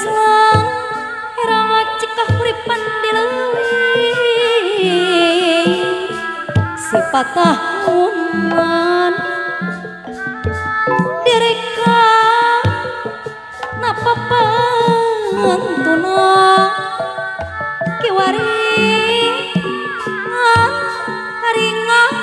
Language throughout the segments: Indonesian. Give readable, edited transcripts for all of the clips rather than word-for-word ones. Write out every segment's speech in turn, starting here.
selang herang cikah uripan dileuwih si patah uman direka napa pantuna kiwari haringan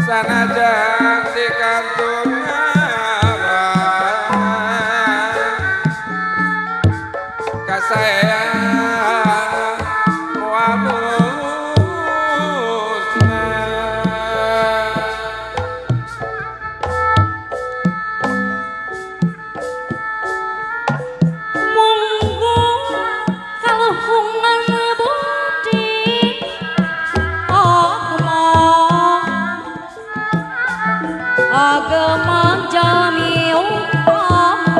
sanajan dikantun kasaya muamusna monggo kaluhungan budi agama jami upami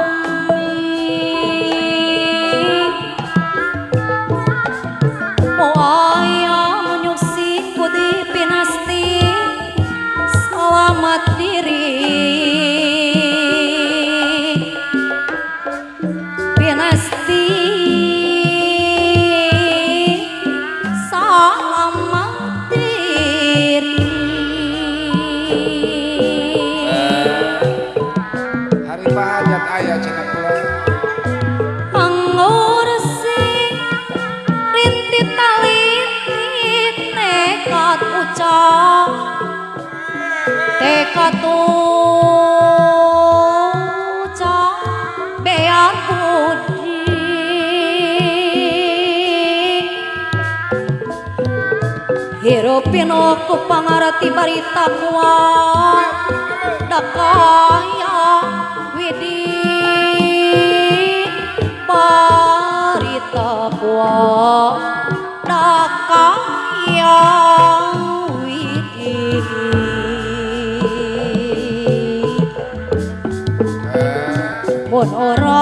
moaya menyuksi kudi pinasti selamat diri pinasti selamat diri hajat ayah cina kula anggur sing rintit talintit nekat ucap tekad ucap bean budi hirupin aku pangarati barita kuat dakaya widi barita kuat dakaya widi mun ora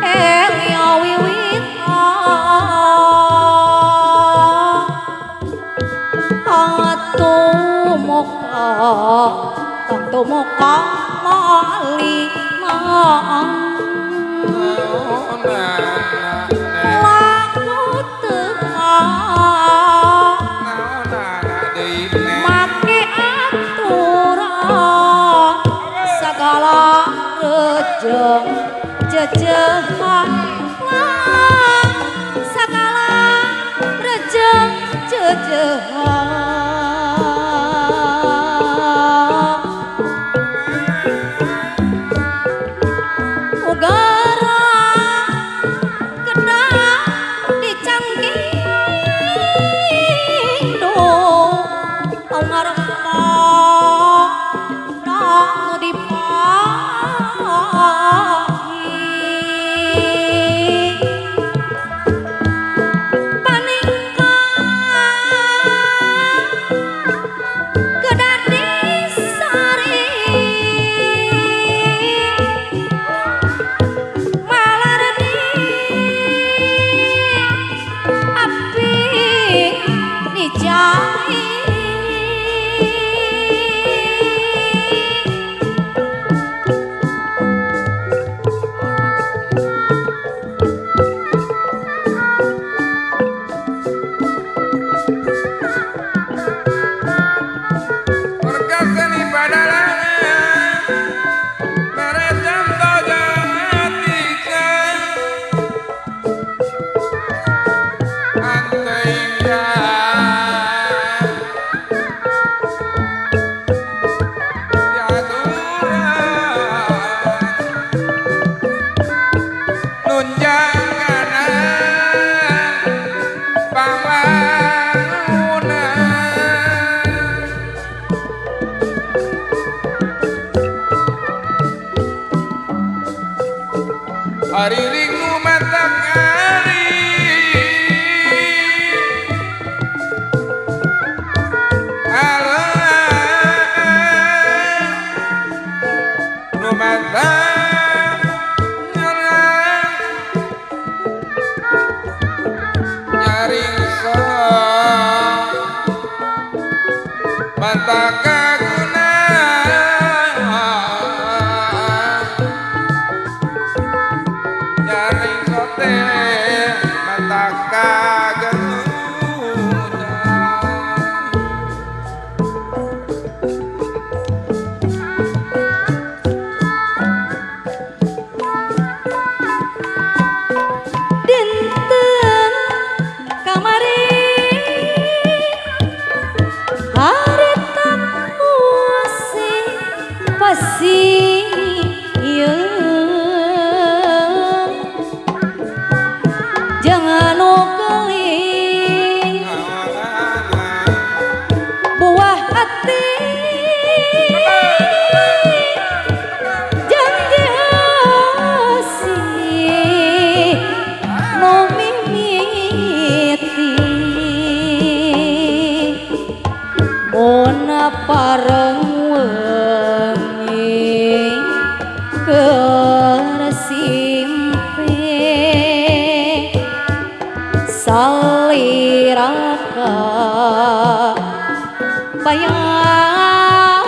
elya wiwit atumoka kang tumoka mali maang laku tengah make aturan segala rejeng jejehan segala rejeng jejehan ugara kedah dicangking do tau ngarema nang dipahi kedah disari malarni api dicai Perkasani padalangan merecam tojatika antainya nunjangana pambangunan hari ringu matahari nu matang nyaring so mata kaguna nyaring sote mata kaguna dinten kamari harita musi pasieun jangan nukeling buah hati janji asih nu mimiti mun pareng wengi keur simpe saliraka bayang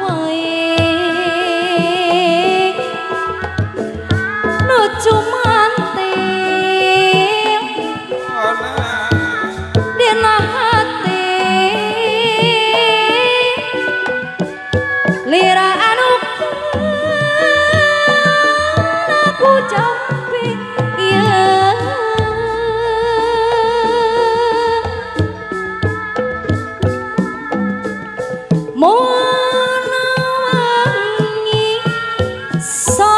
wae nu cumanting dina hati lira anu aku jampi ya mun wangi so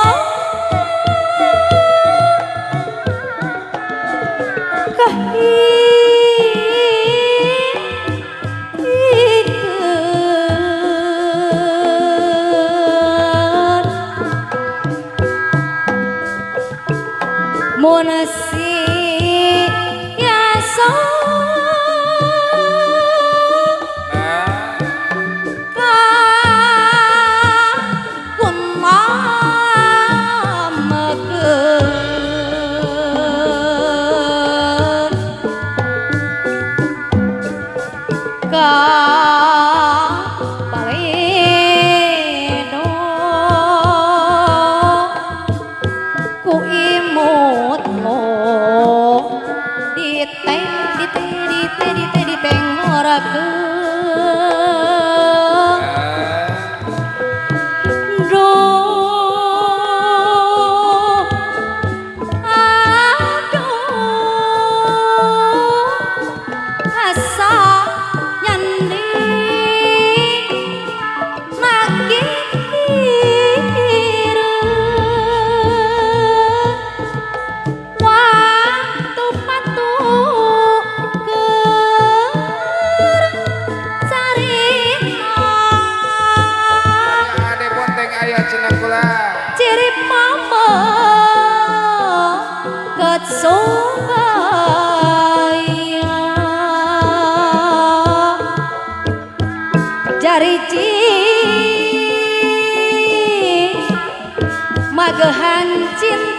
monasi ya so ka Jariji magehan cinta